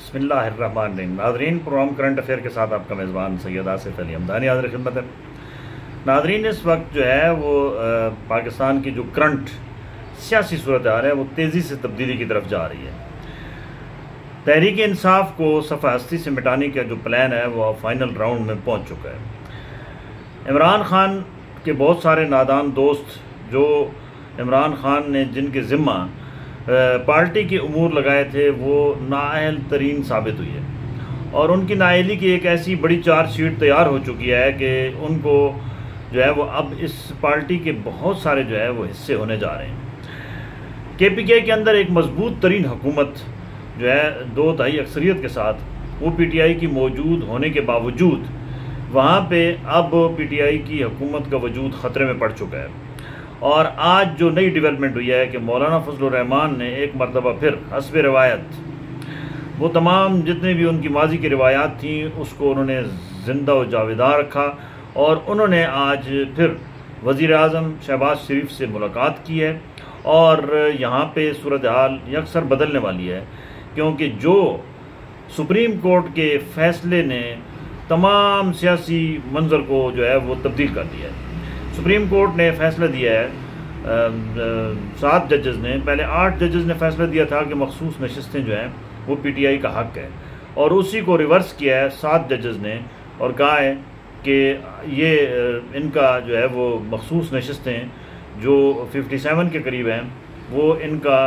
बिस्मिल्लाहिर्रहमानिर्रहीम। नाज़रीन, programme current affair के साथ आपका मेज़बान सैयद आसिफ अली हमदानी हाज़िर खिदमत है। नाज़रीन, इस वक्त जो है वो पाकिस्तान की जो करंट सियासी सूरत हाल है वो तेज़ी से तब्दीली की तरफ जा रही है। तहरीक इंसाफ को सफ़ा हस्ती से मिटाने का जो प्लान है वो फाइनल राउंड में पहुँच चुका है। इमरान खान के बहुत सारे नादान दोस्त जो इमरान खान ने जिनके ज़िम्मा पार्टी के उमूर लगाए थे वो नाअहल तरीन साबित हुई है और उनकी नाअहली की एक ऐसी बड़ी चार्जशीट तैयार हो चुकी है कि उनको जो है वो अब इस पार्टी के बहुत सारे जो है वो हिस्से होने जा रहे हैं। KPK के अंदर एक मजबूत तरीन हुकूमत जो है 2/3 अक्सरियत के साथ वो PTI की मौजूद होने के बावजूद वहाँ पे अब PTI की हुकूमत का वजूद ख़तरे में पड़ चुका है। और आज जो नई डेवलपमेंट हुई है कि मौलाना फजलुर रहमान ने एक मरतबा फिर हस्ब रिवायत वो तमाम जितने भी उनकी माजी की रिवायात थी उसको उन्होंने ज़िंदा व जावेदार रखा और उन्होंने आज फिर वज़ीर आज़म शहबाज शरीफ से मुलाकात की है और यहाँ पे सूरत हाल यकसर बदलने वाली है, क्योंकि जो सुप्रीम कोर्ट के फ़ैसले ने तमाम सियासी मंजर को जो है वो तब्दील कर दिया है। सुप्रीम कोर्ट ने फैसला दिया है 7 जजेस ने, पहले 8 जजेस ने फैसला दिया था कि मखसूस नशस्तें जो हैं वो PTI का हक़ है और उसी को रिवर्स किया है 7 जजेस ने और कहा है कि ये इनका जो है वो मखसूस नशस्तें जो 57 के करीब हैं वो इनका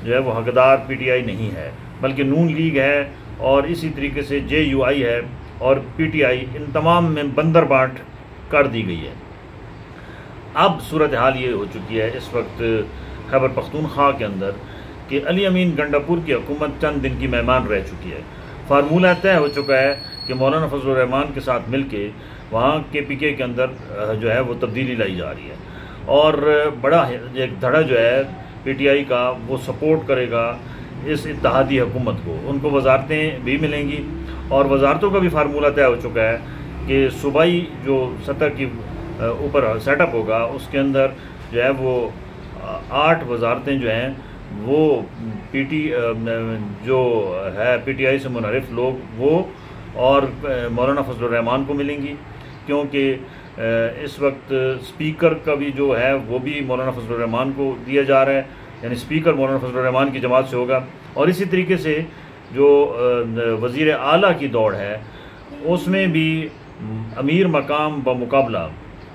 जो है वो हकदार PTI नहीं है बल्कि नून लीग है और इसी तरीके से JUI है और PTI इन तमाम में बंदर बांट कर दी गई है। अब सूरत हाल ये हो चुकी है इस वक्त खैबर पख्तूनख्वा के अंदर कि अली अमीन गंडापुर की हुकूमत चंद दिन की मेहमान रह चुकी है। फार्मूला तय हो चुका है कि मौलाना फजलुर रहमान के साथ मिल के वहाँ KPK के अंदर जो है वो तब्दीली लाई जा रही है और बड़ा एक धड़ा जो है PTI का वो सपोर्ट करेगा इस इत्तेहादी हुकूमत को। उनको वजारतें भी मिलेंगी और वजारतों का भी फार्मूला तय हो चुका है कि सूबाई जो सतह की ऊपर सेटअप होगा उसके अंदर जो है वो 8 वजारतें जो हैं वो जो है PTI से मुनहरिफ लोग वो और मौलाना फजलुर रहमान को मिलेंगी, क्योंकि इस वक्त स्पीकर का भी जो है वो भी मौलाना फजलुर रहमान को दिया जा रहा है, यानी स्पीकर मौलाना फजलुर रहमान की जमात से होगा। और इसी तरीके से जो वज़ीर आला की दौड़ है उसमें भी अमीर मकाम बमुकाबला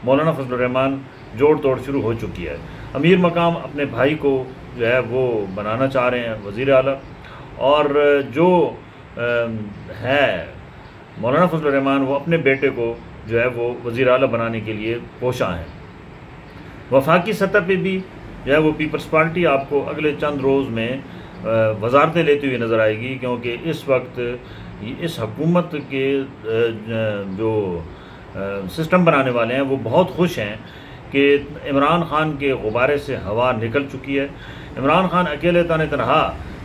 मौलाना फजलुर रहमान जोड़ तोड़ शुरू हो चुकी है। अमीर मकाम अपने भाई को जो है वो बनाना चाह रहे हैं वज़ीर आला और जो है मौलाना फजलुर रहमान वो अपने बेटे को जो है वो वज़ीर आला बनाने के लिए कोशां हैं। वफाकी सतह पे भी जो है वो पीपल्स पार्टी आपको अगले चंद रोज़ में वजारतें लेती हुई नज़र आएगी, क्योंकि इस वक्त इस हुकूमत के जो सिस्टम बनाने वाले हैं वो बहुत खुश हैं कि इमरान खान के गुब्बारे से हवा निकल चुकी है। इमरान खान अकेले तनहा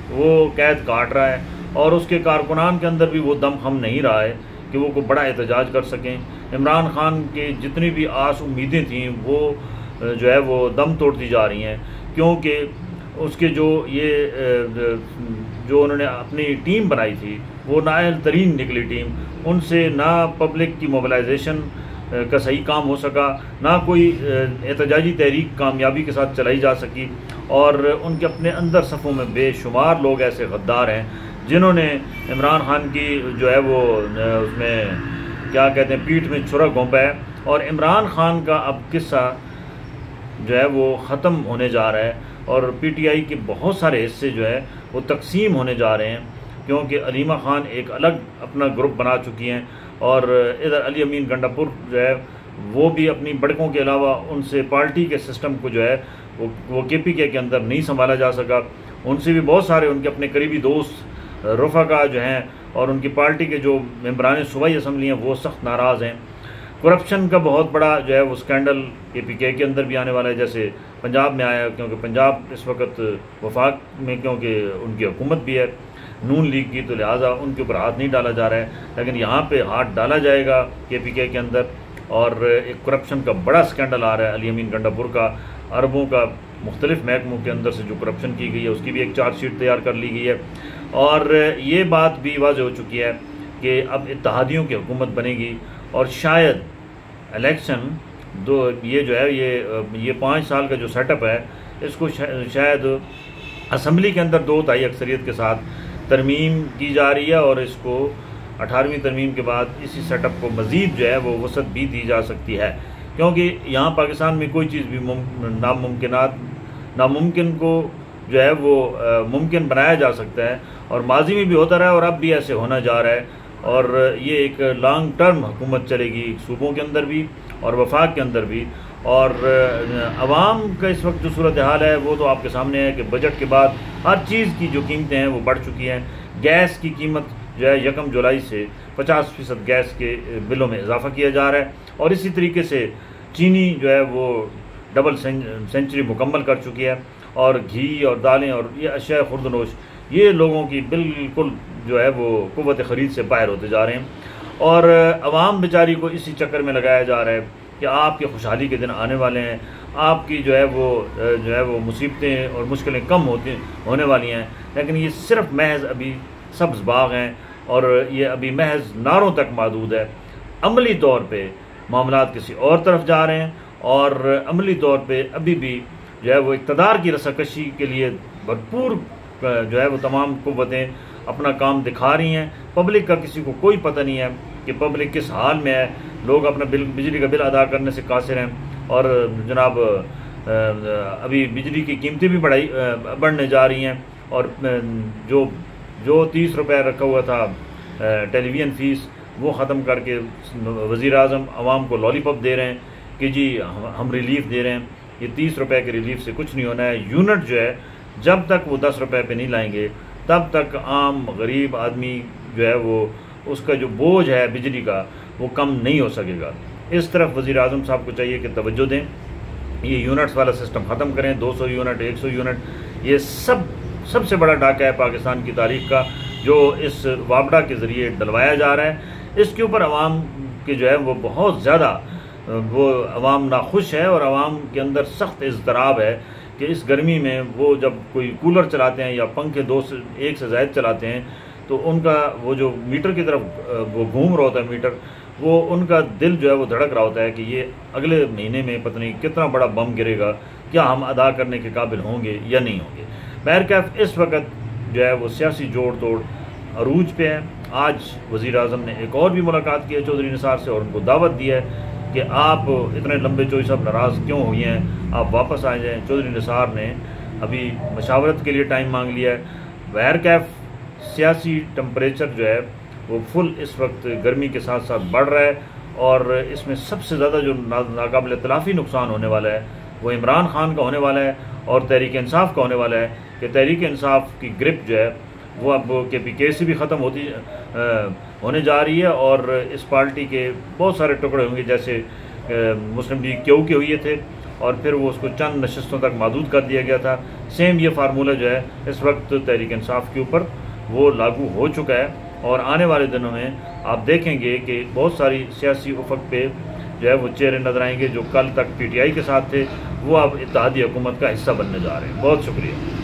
वो कैद काट रहा है और उसके कारकुनान के अंदर भी वो दम हम नहीं रहा है कि वो कोई बड़ा एहतजाज कर सकें। इमरान खान के जितनी भी आस उम्मीदें थीं वो जो है वो दम तोड़ती जा रही हैं, क्योंकि उसके जो उन्होंने अपनी टीम बनाई थी वो नाअहल तरीन निकली टीम, उनसे ना पब्लिक की मोबिलाइजेशन का सही काम हो सका, ना कोई एहतजाजी तहरीक कामयाबी के साथ चलाई जा सकी और उनके अपने अंदर सफ़ों में बेशुमार लोग ऐसे गद्दार हैं जिन्होंने इमरान खान की जो है वो उसमें क्या कहते हैं पीठ में छुरा घोंपा है और इमरान खान का अब किस्सा जो है वो ख़त्म होने जा रहा है और PTI के बहुत सारे हिस्से जो है वो तकसीम होने जा रहे हैं, क्योंकि अलीमा खान एक अलग अपना ग्रुप बना चुकी हैं और इधर अली अमीन गंडापुर जो है वो भी अपनी बड़कों के अलावा उनसे पार्टी के सिस्टम को जो है वो KPK के अंदर नहीं संभाला जा सका। उनसे भी बहुत सारे उनके अपने करीबी दोस्त रफ़ाका जो हैं और उनकी पार्टी के जो मेंबरान सूबाई असम्बली हैं वो सख्त नाराज़ हैं। करप्शन का बहुत बड़ा जो है वो स्कैंडल KPK के अंदर भी आने वाला है, जैसे पंजाब में आया, क्योंकि पंजाब इस वक्त वफाक में क्योंकि उनकी हुकूमत भी है नून लीग की, तो लिहाजा उनके ऊपर हाथ नहीं डाला जा रहा है, लेकिन यहाँ पे हाथ डाला जाएगा KPK के अंदर और एक करप्शन का बड़ा स्कैंडल आ रहा है अली अमीन गंडापुर का। अरबों का मुख्तलिफ महकमों के अंदर से जो करप्शन की गई है उसकी भी एक चार्जशीट तैयार कर ली गई है और ये बात भी वाज़ेह हो चुकी है कि अब इत्तेहादियों की हुकूमत बनेगी और शायद इलेक्शन ये जो है ये 5 साल का जो सेटअप है इसको शायद असम्बली के अंदर 2/3 अक्सरियत के साथ तरमीम की जा रही है और इसको 18वीं तरमीम के बाद इसी सेटअप को मज़ीद जो है वो वसअत भी दी जा सकती है, क्योंकि यहाँ पाकिस्तान में कोई चीज़ भी नामुमकिन को जो है वो मुमकिन बनाया जा सकता है और माजी में भी होता रहा है और अब भी ऐसे होना जा रहा है। और ये एक लॉन्ग टर्म हुकूमत चलेगी सूबों के अंदर भी और वफाक के अंदर भी। और अवाम का इस वक्त जो सूरत हाल है वो तो आपके सामने है कि बजट के बाद हर चीज़ की जो कीमतें हैं वो बढ़ चुकी हैं। गैस की कीमत जो है 1 जुलाई से 50% गैस के बिलों में इजाफा किया जा रहा है और इसी तरीके से चीनी जो है वो डबल सेंचुरी मुकम्मल कर चुकी है और घी और दालें और ये अशिया खुर्दनोश ये लोगों की बिल्कुल जो है वो कुव्वत ख़रीद से बाहर होते जा रहे हैं। और अवाम बेचारी को इसी चक्कर में लगाया जा रहा है कि आपकी खुशहाली के दिन आने वाले हैं, आपकी जो है वो मुसीबतें और मुश्किलें कम होने वाली हैं, लेकिन ये सिर्फ महज अभी सब्ज़ बाग हैं और ये अभी महज नारों तक महदूद है। अमली तौर पे मामलात किसी और तरफ जा रहे हैं और अमली तौर पे अभी भी जो है वो इक़्तिदार की रसाकशी के लिए भरपूर जो है वो तमाम कुव्वतें अपना काम दिखा रही हैं। पब्लिक का किसी को कोई पता नहीं है कि पब्लिक किस हाल में है। लोग अपना बिजली का बिल अदा करने से कासिर हैं और जनाब अभी बिजली की कीमतें भी बढ़ने जा रही हैं और जो 30 रुपये रखा हुआ था टेलीविज़न फ़ीस वो ख़त्म करके वज़ीर आज़म आवाम को लॉलीपॉप दे रहे हैं कि जी हम रिलीफ़ दे रहे हैं। ये 30 रुपये के रिलीफ से कुछ नहीं होना है। यूनिट जो है जब तक वो 10 रुपये पे नहीं लाएंगे तब तक आम गरीब आदमी जो है वो उसका जो बोझ है बिजली का वो कम नहीं हो सकेगा। इस तरफ वज़ीर आज़म साहब को चाहिए कि तवज्जो दें, ये यूनिट्स वाला सिस्टम ख़त्म करें। 200 यूनिट 100 यूनिट ये सबसे बड़ा डाका है पाकिस्तान की तारीख का जो इस वापडा के ज़रिए डलवाया जा रहा है। इसके ऊपर आवाम के जो है वो बहुत ज़्यादा आवाम नाखुश है और आवाम के अंदर सख्त इज़्तिराब है कि इस गर्मी में वो जब कोई कूलर चलाते हैं या पंखे 1 से ज़ायद चलाते हैं तो उनका वो जो मीटर की तरफ वो घूम रहा होता है मीटर, वो उनका दिल जो है वो धड़क रहा होता है कि ये अगले महीने में पता नहीं कितना बड़ा बम गिरेगा, क्या हम अदा करने के काबिल होंगे या नहीं होंगे। बहरकैफ इस वक्त जो है वो सियासी जोड़ तोड़ अरूज पे है। आज वज़ीर आज़म ने एक और भी मुलाकात की है चौधरी निसार से और उनको दावत दी है कि आप इतने लंबे चौधरी साहब नाराज़ क्यों हुई हैं, आप वापस आ जाएँ। चौधरी निसार ने अभी मशावरत के लिए टाइम मांग लिया है। बहरकैफ सियासी टेम्परेचर जो है वो फुल इस वक्त गर्मी के साथ साथ बढ़ रहा है और इसमें सबसे ज़्यादा जो नाकाबिल तलाफ़ी नुकसान होने वाला है वो इमरान खान का होने वाला है और तहरीक इंसाफ का होने वाला है कि तहरीक इंसाफ की ग्रिप जो है वो अब KPK से भी ख़त्म होने जा रही है और इस पार्टी के बहुत सारे टुकड़े होंगे, जैसे मुस्लिम लीग क्यों के हुए थे और फिर वो उसको चंद नशस्तों तक महदूद कर दिया गया था। सेम ये फार्मूला जो है इस वक्त तहरीक इंसाफ के ऊपर वो लागू हो चुका है और आने वाले दिनों में आप देखेंगे कि बहुत सारी सियासी उफक पे जो है वो चेहरे नजर आएंगे जो कल तक PTI के साथ थे, वो अब इत्तेहादी हुकूमत का हिस्सा बनने जा रहे हैं। बहुत शुक्रिया।